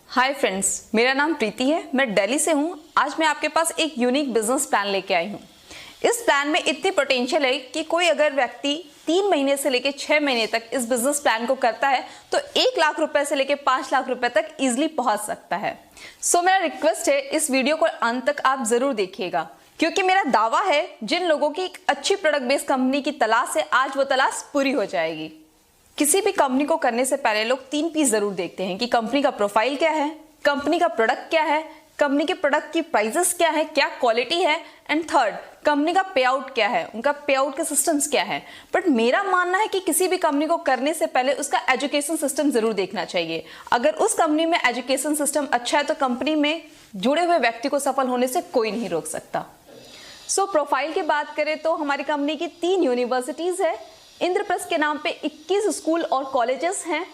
Hi friends, मेरा नाम प्रीति है। मैं दिल्ली से हूँ। आज मैं आपके पास एक यूनिक बिजनेस प्लान लेके आई हूँ। इस प्लान में इतनी पोटेंशियल है कि कोई अगर व्यक्ति 3 महीने से लेके 6 महीने तक इस बिजनेस प्लान को करता है तो 1 लाख रुपए से लेके 5 लाख रुपए तक इजिली पहुंच सकता है। सो मेरा रिक्वेस्ट है, इस वीडियो को अंत तक आप जरूर देखिएगा, क्योंकि मेरा दावा है जिन लोगों की एक अच्छी प्रोडक्ट बेस्ड कंपनी की तलाश है, आज वो तलाश पूरी हो जाएगी। किसी भी कंपनी को करने से पहले लोग 3 पी जरूर देखते हैं कि कंपनी का प्रोफाइल क्या है, कंपनी का प्रोडक्ट क्या है, कंपनी के प्रोडक्ट की प्राइसेस क्या है, क्या क्वालिटी है, एंड थर्ड कंपनी का पे आउट क्या है, उनका पे आउट के सिस्टम्स क्या है। बट मेरा मानना है कि किसी भी कंपनी को करने से पहले उसका एजुकेशन सिस्टम जरूर देखना चाहिए। अगर उस कंपनी में एजुकेशन सिस्टम अच्छा है तो कंपनी में जुड़े हुए व्यक्ति को सफल होने से कोई नहीं रोक सकता। सो प्रोफाइल की बात करें तो हमारी कंपनी की 3 यूनिवर्सिटीज है। इंद्रप्रस्थ के नाम पे 21 स्कूल और कॉलेजेस हैं।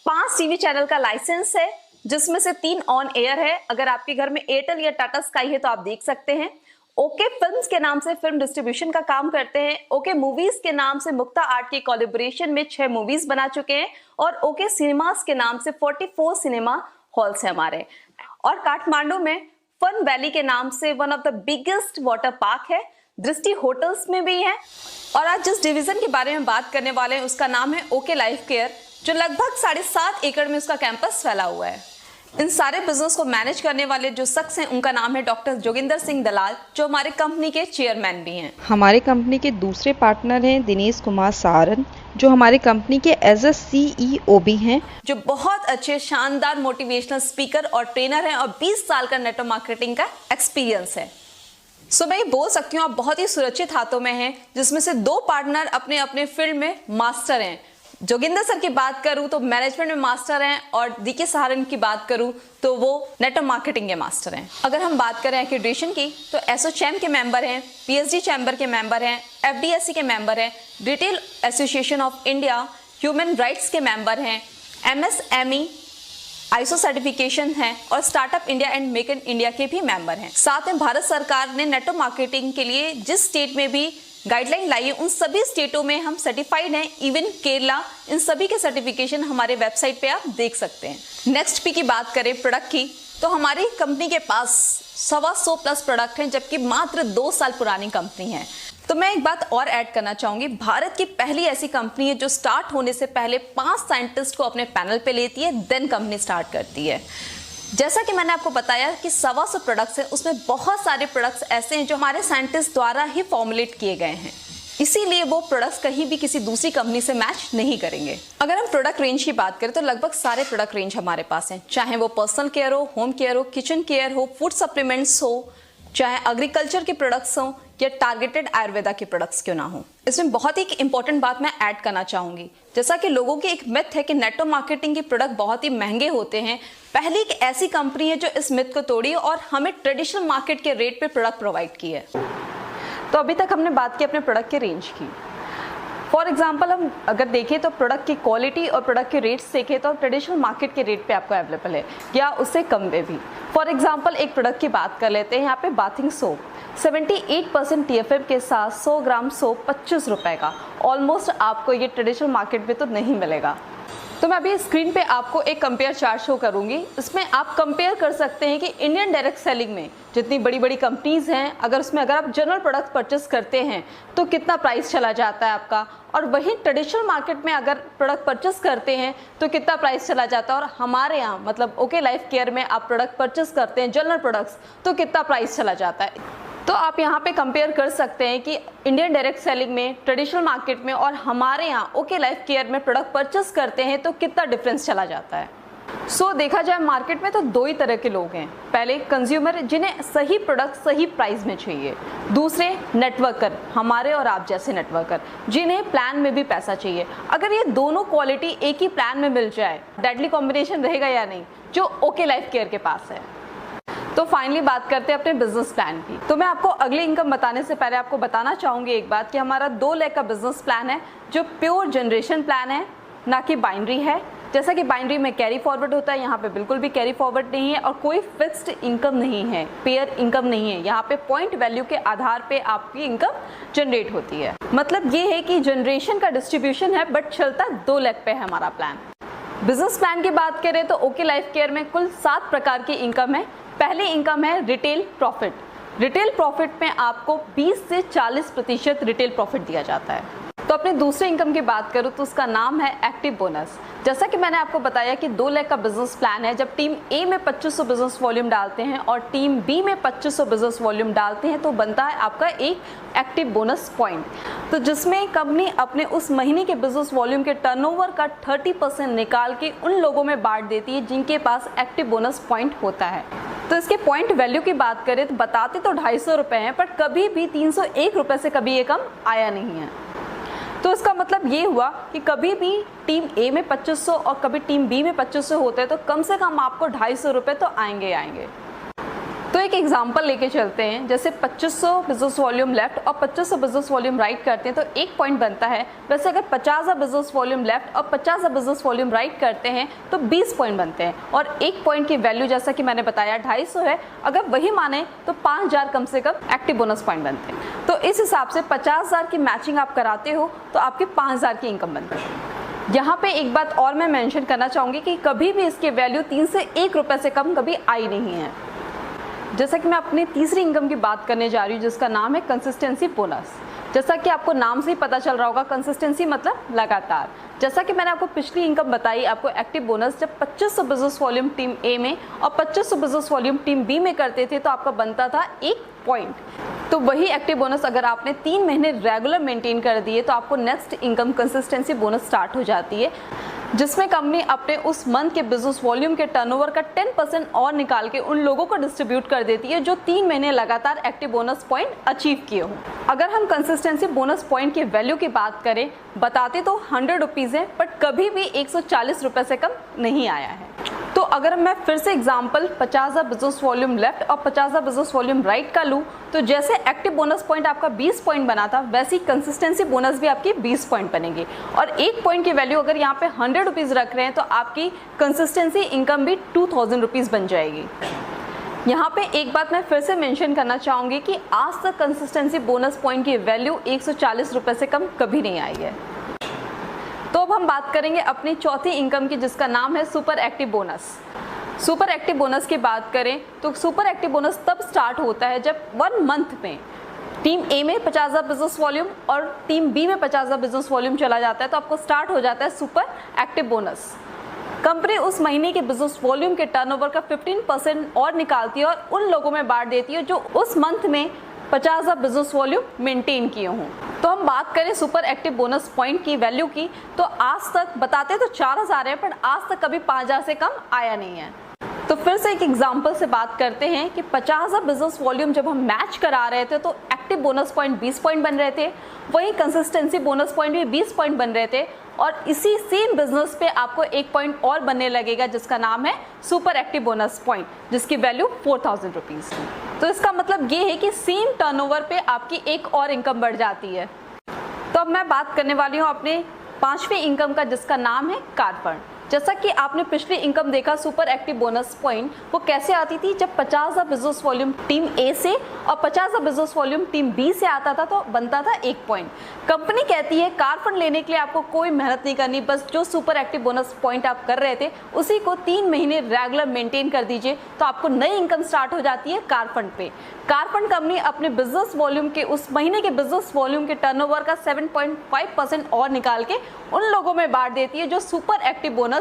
5 टीवी चैनल का लाइसेंस है, जिसमें से 3 ऑन एयर है। अगर आपके घर में एयरटेल या टाटा स्काई है तो आप देख सकते हैं। ओके फिल्म्स के नाम से फिल्म डिस्ट्रीब्यूशन का काम करते हैं। ओके मूवीज के नाम से मुक्ता आर्ट के कोलैबोरेशन में 6 मूवीज बना चुके हैं। और ओके सिनेमास के नाम से 44 सिनेमा हॉल्स है हमारे। और काठमांडू में फन वैली के नाम से one of the biggest water park है। दृष्टि होटल्स में भी है। और आज जिस डिवीजन के बारे में बात करने वाले हैं उसका नाम है ओके लाइफ केयर, जो लगभग 7.5 एकड़ में उसका कैंपस फैला हुआ है। इन सारे बिजनेस को मैनेज करने वाले जो शख्स हैं उनका नाम है डॉक्टर जोगिंदर सिंह दलाल, जो हमारे कंपनी के चेयरमैन भी हैं। हमारे कंपनी के दूसरे पार्टनर हैं दिनेश कुमार सारन, जो हमारी कंपनी के एज अ CEO भी हैं, जो बहुत अच्छे शानदार मोटिवेशनल स्पीकर और ट्रेनर हैं और 20 साल का नेटवर्क मार्केटिंग का एक्सपीरियंस है। सो मैं ये बोल सकती हूँ आप बहुत ही सुरक्षित हाथों में हैं, जिसमें से 2 पार्टनर अपने अपने फील्ड में मास्टर हैं। जोगिंदर सर की बात करूँ तो मैनेजमेंट में मास्टर हैं, और DK सहारन की बात करूँ तो वो नेटवर्क मार्केटिंग के मास्टर हैं। अगर हम बात करें एक्रीडिटेशन की तो एसोचैम के मेंबर हैं, PhD चैम्बर के मेंबर हैं, FDSC के मेंबर हैं, retail association of India, human rights के मेंबर हैं, MSME ISO सर्टिफिकेशन है, और startup India and make in India के भी मेंबर हैं। साथ में भारत सरकार ने नेटवर्क मार्केटिंग के लिए जिस स्टेट में भी गाइडलाइन लाई है उन सभी स्टेटों में हम सर्टिफाइड हैं। इवन केरला, इन सभी के सर्टिफिकेशन हमारे वेबसाइट पे आप देख सकते हैं। नेक्स्ट पी की बात करें प्रोडक्ट की तो हमारी कंपनी के पास 125+ प्रोडक्ट हैं, जबकि मात्र 2 साल पुरानी कंपनी है। तो मैं एक बात और ऐड करना चाहूंगी, भारत की पहली ऐसी कंपनी है जो स्टार्ट होने से पहले 5 साइंटिस्ट को अपने पैनल पे लेती है, देन कंपनी स्टार्ट करती है। जैसा कि मैंने आपको बताया कि 125 प्रोडक्ट्स हैं, उसमें बहुत सारे प्रोडक्ट्स ऐसे हैं जो हमारे साइंटिस्ट द्वारा ही फॉर्मुलेट किए गए हैं, इसीलिए वो प्रोडक्ट्स कहीं भी किसी दूसरी कंपनी से मैच नहीं करेंगे। अगर हम प्रोडक्ट रेंज की बात करें तो लगभग सारे प्रोडक्ट रेंज हमारे पास हैं, चाहे वो पर्सनल केयर हो, होम केयर हो, किचन केयर हो, फूड सप्लीमेंट्स हो, चाहे एग्रीकल्चर के प्रोडक्ट्स हों या टारगेटेड आयुर्वेदा के प्रोडक्ट्स क्यों ना हो। इसमें बहुत ही इंपॉर्टेंट बात मैं ऐड करना चाहूंगी, जैसा कि लोगों की एक मिथ है कि नेटवर्क मार्केटिंग के प्रोडक्ट बहुत ही महंगे होते हैं। पहली एक ऐसी कंपनी है जो इस मिथ को तोड़ी और हमें ट्रेडिशनल मार्केट के रेट पे प्रोडक्ट प्रोवाइड की है। तो अभी तक हमने बात की अपने प्रोडक्ट के रेंज की। फॉर एग्जाम्पल हम अगर देखें तो प्रोडक्ट की क्वालिटी और प्रोडक्ट के रेट्स देखें तो ट्रेडिशनल मार्केट के रेट पे आपको अवेलेबल है या उससे कम में भी। फॉर एग्जाम्पल एक प्रोडक्ट की बात कर लेते हैं, यहाँ पे बाथिंग सोप 78% TFM के साथ 100 ग्राम सोप 25 रुपए का। ऑलमोस्ट आपको ये ट्रेडिशनल मार्केट में तो नहीं मिलेगा। तो मैं अभी स्क्रीन पे आपको एक कंपेयर चार्ट शो करूंगी। इसमें आप कंपेयर कर सकते हैं कि इंडियन डायरेक्ट सेलिंग में जितनी बड़ी बड़ी कंपनीज हैं, अगर आप जनरल प्रोडक्ट परचेस करते हैं तो कितना प्राइस चला जाता है आपका, और वही ट्रेडिशनल मार्केट में अगर प्रोडक्ट परचेस करते हैं तो कितना प्राइस चला जाता है। और हमारे यहाँ मतलब ओके लाइफ केयर में आप प्रोडक्ट परचेस करते हैं जनरल प्रोडक्ट्स तो कितना प्राइस चला जाता है। तो आप यहाँ पे कंपेयर कर सकते हैं कि इंडियन डायरेक्ट सेलिंग में, ट्रेडिशनल मार्केट में और हमारे यहाँ ओके लाइफ केयर में प्रोडक्ट परचेस करते हैं तो कितना डिफरेंस चला जाता है। देखा जाए मार्केट में तो दो ही तरह के लोग हैं। पहले कंज्यूमर जिन्हें सही प्रोडक्ट सही प्राइस में चाहिए, दूसरे नेटवर्कर, हमारे और आप जैसे नेटवर्कर जिन्हें प्लान में भी पैसा चाहिए। अगर ये दोनों क्वालिटी एक ही प्लान में मिल जाए, डेडली कॉम्बिनेशन रहेगा या नहीं, जो ओके लाइफ केयर के पास है। तो फाइनली बात करते हैं अपने बिजनेस प्लान की। तो मैं आपको अगली इनकम बताने से पहले आपको बताना चाहूंगी एक बात कि हमारा 2 लाख का बिजनेस प्लान है जो प्योर जनरेशन प्लान है, ना कि बाइनरी है। जैसा कि बाइनरी में कैरी फॉरवर्ड होता है, यहाँ पे बिल्कुल भी कैरी फॉरवर्ड नहीं है और कोई फिक्स्ड इनकम नहीं है, पेयर इनकम नहीं है। यहाँ पे पॉइंट वैल्यू के आधार पे आपकी इनकम जनरेट होती है। मतलब ये है कि जनरेशन का डिस्ट्रीब्यूशन है बट चलता 2 लाख पे है हमारा प्लान। बिजनेस प्लान की बात करें तो ओके लाइफ केयर में कुल 7 प्रकार की इनकम है। पहली इनकम है रिटेल प्रॉफिट। रिटेल प्रॉफिट में आपको 20 से 40% रिटेल प्रॉफिट दिया जाता है। तो अपने दूसरे इनकम की बात करूँ तो उसका नाम है एक्टिव बोनस। जैसा कि मैंने आपको बताया कि 2 लाख का बिजनेस प्लान है। जब टीम ए में 2500 बिजनेस वॉल्यूम डालते हैं और टीम बी में 2500 बिजनेस वॉल्यूम डालते हैं तो बनता है आपका एक एक्टिव बोनस पॉइंट। तो जिसमें कंपनी अपने उस महीने के बिजनेस वॉल्यूम के टर्नओवर का 30% निकाल के उन लोगों में बांट देती है जिनके पास एक्टिव बोनस पॉइंट होता है। तो इसके पॉइंट वैल्यू की बात करें तो बताते तो 250 रुपये हैं, पर कभी भी 301 रुपये से कभी ये कम आया नहीं है। तो इसका मतलब ये हुआ कि कभी भी टीम ए में 2500 और कभी टीम बी में 2500 होते हैं तो कम से कम आपको 250 रुपये तो आएंगे। तो एक एग्जांपल लेके चलते हैं। जैसे 2500 बिजनेस वॉल्यूम लेफ्ट और 2500 बिजनेस वॉल्यूम राइट करते हैं तो 1 पॉइंट बनता है। वैसे अगर 50 बिजनेस वॉल्यूम लेफ्ट और 50 बिजनेस वॉल्यूम राइट करते हैं तो 20 पॉइंट बनते हैं और 1 पॉइंट की वैल्यू जैसा कि मैंने बताया 250 है। अगर वही माने तो 5000 कम से कम एक्टिव बोनस पॉइंट बनते हैं। तो इस हिसाब से 50,000 की मैचिंग आप कराते हो तो आपकी 5000 की इनकम बनती है। यहाँ पे एक बात और मैं मेंशन करना चाहूँगी कि कभी भी इसकी वैल्यू 3 से 1 रुपये से कम कभी आई नहीं है। जैसा कि मैं अपनी तीसरी इनकम की बात करने जा रही हूँ जिसका नाम है कंसिस्टेंसी बोनस। जैसा कि आपको नाम से ही पता चल रहा होगा, कंसिस्टेंसी मतलब लगातार। जैसा कि मैंने आपको पिछली इनकम बताई, आपको एक्टिव बोनस जब 2500 बिजनेस वॉल्यूम टीम ए में और 2500 बिजनेस वॉल्यूम टीम बी में करते थे तो आपका बनता था 1 पॉइंट। तो वही एक्टिव बोनस अगर आपने 3 महीने रेगुलर मेंटेन कर दिए तो आपको next income consistency bonus start हो जाती है, जिसमें कंपनी अपने उस मंथ के बिजनेस वॉल्यूम के टर्नओवर का 10% और निकाल के उन लोगों को डिस्ट्रीब्यूट कर देती है जो 3 महीने लगातार एक्टिव बोनस पॉइंट अचीव किए हों। अगर हम कंसिस्टेंसी बोनस पॉइंट की वैल्यू की बात करें, बताते तो 100 रुपीज़ है बट कभी भी 140 रुपये से कम नहीं आया है। तो अगर मैं फिर से एग्जांपल 50 बिजनेस वॉल्यूम लेफ्ट और 50 बिजनेस वॉल्यूम राइट का लूँ तो जैसे एक्टिव बोनस पॉइंट आपका 20 पॉइंट बना था वैसी कंसिस्टेंसी बोनस भी आपकी 20 पॉइंट बनेगी। और 1 पॉइंट की वैल्यू अगर यहाँ पे 100 रुपीज़ रख रहे हैं तो आपकी कंसिस्टेंसी इनकम भी 2000 रुपीज़ बन जाएगी। यहाँ पे एक बात मैं फिर से मेंशन करना चाहूँगी कि आज तक कंसिस्टेंसी बोनस पॉइंट की वैल्यू 140 रुपये से कम कभी नहीं आई है। तो अब हम बात करेंगे अपनी चौथी इनकम की जिसका नाम है super active bonus. Super active bonus की बात करें तो सुपर एक्टिव बोनस तब स्टार्ट होता है जब 1 मंथ में टीम ए में 50 बिजनेस वॉल्यूम और टीम बी में 50 बिजनेस वॉल्यूम चला जाता है तो आपको स्टार्ट हो जाता है सुपर एक्टिव बोनस। कंपनी उस महीने के बिजनेस वॉल्यूम के टर्नओवर का 15% और निकालती है और उन लोगों में बांट देती है जो उस मंथ में 50 बिजनेस वॉल्यूम मेंटेन किए हों। तो हम बात करें सुपर एक्टिव बोनस पॉइंट की वैल्यू की तो आज तक बताते तो 4000 है पर आज तक कभी 5000 से कम आया नहीं है। तो फिर से एक एग्जांपल से बात करते हैं कि 50 बिजनेस वॉल्यूम जब हम मैच करा रहे थे तो एक्टिव बोनस पॉइंट 20 पॉइंट बन रहे थे, वहीं कंसिस्टेंसी बोनस पॉइंट भी 20 पॉइंट बन रहे थे और इसी सेम बिजनेस पे आपको 1 पॉइंट और बनने लगेगा जिसका नाम है सुपर एक्टिव बोनस पॉइंट, जिसकी वैल्यू 4000 रुपीज़। तो इसका मतलब ये है कि सेम टर्नओवर पे आपकी एक और इनकम बढ़ जाती है। तो अब मैं बात करने वाली हूँ अपने 5वीं इनकम का जिसका नाम है कार फंड। जैसा कि आपने पिछली इनकम देखा सुपर एक्टिव बोनस पॉइंट वो कैसे आती थी जब 50 बिजनेस वॉल्यूम टीम ए से और 50 बिजनेस वॉल्यूम टीम बी से आता था तो बनता था 1 पॉइंट। कंपनी कहती है कार फंड लेने के लिए आपको कोई मेहनत नहीं करनी, बस जो सुपर एक्टिव बोनस पॉइंट आप कर रहे थे उसी को 3 महीने रेगुलर मेंटेन कर दीजिए तो आपको नई इनकम स्टार्ट हो जाती है कार फंड पे। कार फंड कंपनी अपने बिजनेस वॉल्यूम के उस महीने के बिजनेस वॉल्यूम के टर्नओवर का 7.5% और निकाल के उन लोगों में बांट देती है जो सुपर एक्टिव बोनस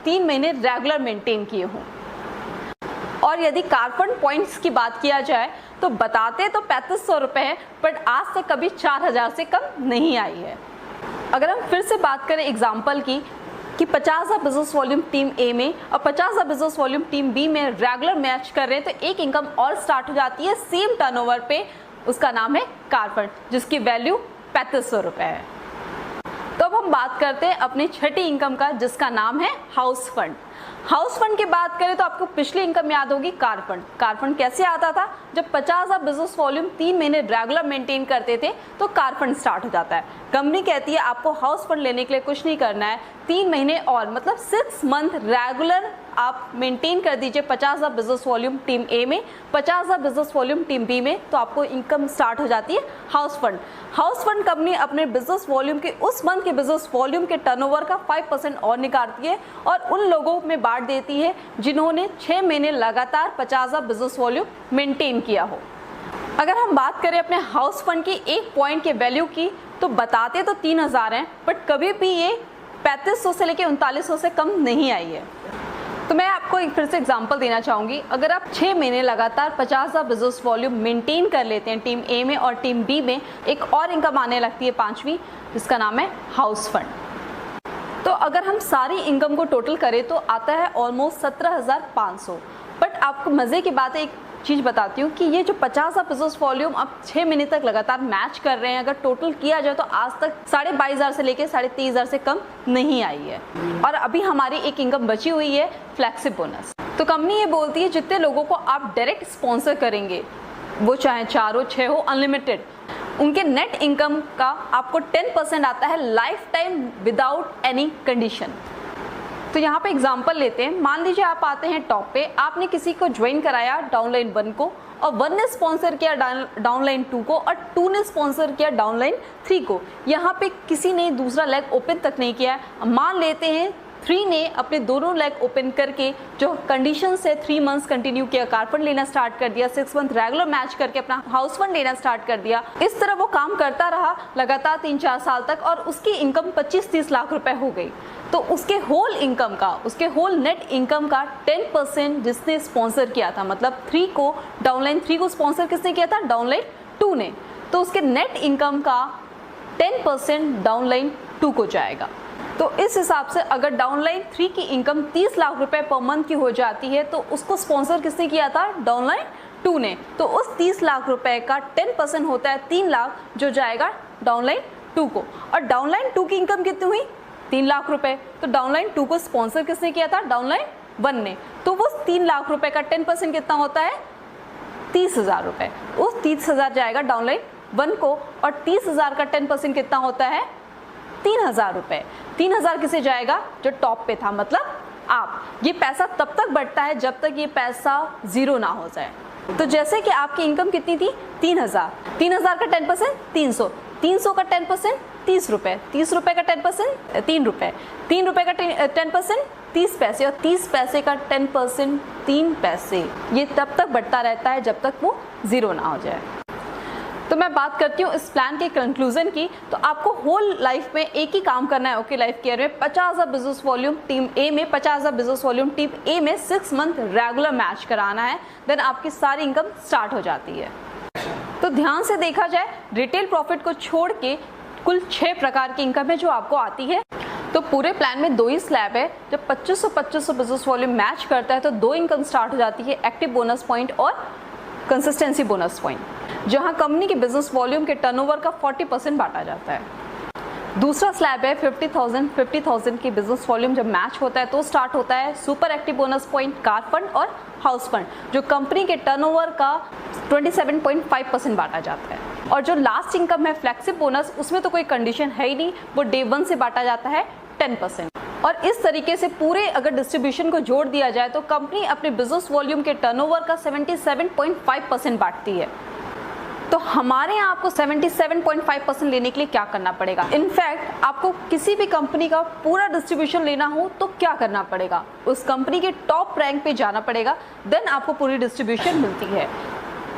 3 महीने रेगुलर मेंटेन किए हों। और यदि कार फंड पॉइंट्स की बात किया जाए तो बताते तो 3500 रुपये है बट आज तक कभी 4000 से कम नहीं आई है। अगर हम फिर से बात करें एग्जाम्पल की कि 50,000 बिजनेस वॉल्यूम टीम ए में और 50,000 बिजनेस वॉल्यूम टीम बी में रेगुलर मैच कर रहे हैं तो एक इनकम और स्टार्ट हो जाती है सेम टर्नओवर पे, उसका नाम है कार फंड, जिसकी वैल्यू 3500 रुपए है। तो अब हम बात करते हैं अपनी छठी इनकम का, जिसका नाम है हाउस फंड। हाउस फंड की बात करें तो आपको पिछली इनकम याद होगी कार फंड। कार फंड कैसे आता था? जब 50,000 बिजनेस वॉल्यूम 3 महीने रेगुलर मेंटेन करते थे तो कार फंड स्टार्ट हो जाता है। कंपनी कहती है आपको हाउस फंड लेने के लिए कुछ नहीं करना है, 3 महीने और मतलब 6 मंथ रेगुलर आप मेंटेन कर दीजिए 50,000 बिजनेस वॉल्यूम टीम ए में, 50,000 बिजनेस वॉल्यूम टीम बी में, तो आपको इनकम स्टार्ट हो जाती है house fund. House fund company अपने बिजनेस वॉल्यूम के उस मंथ के बिजनेस वॉल्यूम के टर्नओवर का 5% और निकालती है और उन लोगों में बांट देती है जिन्होंने 6 महीने लगातार 50,000 बिजनेस वॉल्यूम मेंटेन किया हो। अगर हम बात करें अपने हाउस फंड की एक पॉइंट के वैल्यू की, तो बताते तो 3,000 हैं, बट कभी भी ये 3500 से लेकर 3900 से कम नहीं आई है। तो मैं आपको एक फिर से एग्जांपल देना चाहूँगी। अगर आप 6 महीने लगातार 50,000 बिजनेस वॉल्यूम मेंटेन कर लेते हैं टीम ए में और टीम बी में, एक और इनकम आने लगती है 5वीं, जिसका नाम है हाउस फंड। तो अगर हम सारी इनकम को टोटल करें तो आता है ऑलमोस्ट 17,500। बट आपको मज़े की बात है, एक चीज़ बताती हूँ कि ये जो 50,000 बिजनेस वॉल्यूम आप 6 महीने तक लगातार मैच कर रहे हैं, अगर टोटल किया जाए तो आज तक 22,500 से लेकर 23,500 से कम नहीं आई है। और अभी हमारी एक इनकम बची हुई है फ्लैक्सिब बोनस। तो कंपनी ये बोलती है जितने लोगों को आप डायरेक्ट स्पॉन्सर करेंगे, वो चाहे 4 हो 6 हो, अनलिमिटेड, उनके नेट इनकम का आपको 10% आता है life time without any condition. तो यहाँ पे एग्जांपल लेते हैं। मान लीजिए आप आते हैं टॉप पे, आपने किसी को ज्वाइन कराया डाउनलाइन 1 को, और 1 ने स्पॉन्सर किया डाउनलाइन 2 को, और 2 ने स्पॉन्सर किया डाउनलाइन 3 को। यहाँ पे किसी ने दूसरा लेग ओपन तक नहीं किया है। मान लेते हैं 3 ने अपने दोनों लेग ओपन करके जो कंडीशन से 3 मंथ्स कंटिन्यू किया, कार फंड लेना स्टार्ट कर दिया, 6 मंथ रेगुलर मैच करके अपना हाउस फंड लेना स्टार्ट कर दिया। इस तरह वो काम करता रहा लगातार 3-4 साल तक और उसकी इनकम 25-30 लाख रुपए हो गई। तो उसके होल इनकम का, उसके होल नेट इनकम का 10% जिसने स्पॉन्सर किया था, मतलब 3 को, डाउनलाइन 3 को स्पॉन्सर किसने किया था? डाउनलाइन 2 ने। तो उसके नेट इनकम का 10% डाउनलाइन 2 को जाएगा। तो इस हिसाब से अगर डाउनलाइन 3 की इनकम 30 लाख रुपए पर मंथ की हो जाती है तो उसको स्पॉन्सर किसने किया था? डाउनलाइन 2 ने। तो उस 30 लाख रुपए का 10% होता है 3 लाख, जो जाएगा डाउनलाइन 2 को। और डाउनलाइन 2 की इनकम कितनी हुई? 3 लाख रुपए। तो डाउनलाइन 2 को स्पॉन्सर किसने किया था? डाउनलाइन 1 ने। तो वो 3 लाख रुपए का 10% कितना होता है? 30,000 रुपए। उस 30,000 जाएगा डाउनलाइन 1 को, और 30,000 का 10% कितना होता है? 3,000 रुपए। 3,000 किसे जाएगा? जो टॉप पे था, मतलब आप। ये पैसा तब तक बढ़ता है जब तक ये पैसा 0 ना हो जाए। तो जैसे कि आपकी इनकम कितनी थी? 3,000। 3,000 का 10% 300। 300 का 10% 30 रुपए। 30 रुपए का 10% 3 रुपए। 3 रुपए का 10% 30 पैसे, और 30 पैसे का 10% 3 पैसे। ये तब तक बढ़ता रहता है जब तक वो 0 ना हो जाए। तो मैं बात करती हूँ इस प्लान के कंक्लूजन की। तो आपको होल लाइफ में एक ही काम करना है ओके लाइफ केयर में। 50,000 बिजनेस वॉल्यूम टीम ए में, 50,000 बिजनेस वॉल्यूम टीम ए में 6 मंथ रेगुलर मैच कराना है, देन आपकी सारी इनकम स्टार्ट हो जाती है। तो ध्यान से देखा जाए, रिटेल प्रॉफिट को छोड़ के कुल 6 प्रकार की इनकम है जो आपको आती है। तो पूरे प्लान में 2 ही स्लैब है। जब 2500 बिजनेस वॉल्यूम मैच करता है तो 2 इनकम स्टार्ट हो जाती है, एक्टिव बोनस पॉइंट और कंसिस्टेंसी बोनस पॉइंट, जहां कंपनी के बिजनेस वॉल्यूम के टर्नओवर का 40% बांटा जाता है। दूसरा स्लैब है 50,000 की बिजनेस वॉल्यूम जब मैच होता है तो स्टार्ट होता है super active bonus point, car fund और हाउस फंड, जो कंपनी के टर्नओवर का 27.5% बांटा जाता है। और जो लास्ट इनकम है फ्लेक्सिब बोनस, उसमें तो कोई कंडीशन है ही नहीं, वो डे 1 से बांटा जाता है 10%। और इस तरीके से पूरे अगर डिस्ट्रीब्यूशन को जोड़ दिया जाए तो कंपनी अपने बिजनेस वॉल्यूम के टर्नओवर का 77.5% बांटती है। तो हमारे यहाँ आपको 77.5% लेने के लिए क्या करना पड़ेगा? इनफैक्ट आपको किसी भी कंपनी का पूरा डिस्ट्रीब्यूशन लेना हो तो क्या करना पड़ेगा? उस कंपनी के टॉप रैंक पे जाना पड़ेगा, देन आपको पूरी डिस्ट्रीब्यूशन मिलती है।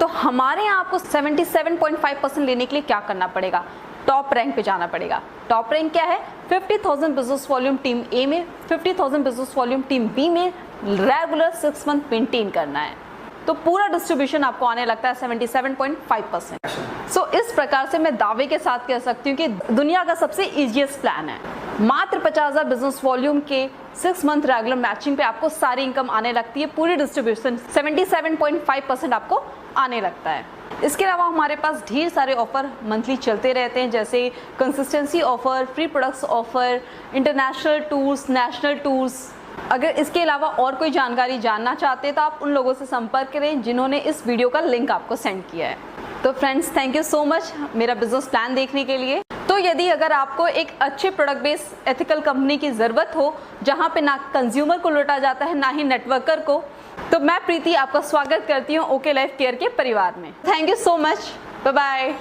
तो हमारे यहाँ आपको 77.5% लेने के लिए क्या करना पड़ेगा? टॉप रैंक पे जाना पड़ेगा। टॉप रैंक क्या है? 50,000 बिजनेस वॉल्यूम टीम ए में, 50,000 बिजनेस वॉल्यूम टीम बी में रेगुलर 6 मंथ मेंटेन करना है। तो पूरा डिस्ट्रीब्यूशन आपको आने लगता है 77.5%। सो इस प्रकार से मैं दावे के साथ कह सकती हूँ कि दुनिया का सबसे इजीएस्ट प्लान है। मात्र 50,000 बिजनेस वॉल्यूम के 6 मंथ रेगुलर मैचिंग पे आपको सारी इनकम आने लगती है। पूरी डिस्ट्रीब्यूशन 77.5% आपको आने लगता है। इसके अलावा हमारे पास ढेर सारे ऑफर मंथली चलते रहते हैं, जैसे consistency offer, free products offer, international tours, national tours. अगर इसके अलावा और कोई जानकारी जानना चाहते हैं तो आप उन लोगों से संपर्क करें जिन्होंने इस वीडियो का लिंक आपको सेंड किया है। तो friends, thank you so much मेरा बिजनेस प्लान देखने के लिए। तो यदि अगर आपको एक अच्छे प्रोडक्ट बेस्ड एथिकल कंपनी की ज़रूरत हो जहां पे ना कंज्यूमर को लूटा जाता है ना ही नेटवर्कर को, तो मैं प्रीति आपका स्वागत करती हूं ओके लाइफ केयर के परिवार में। Thank you so much, bye bye.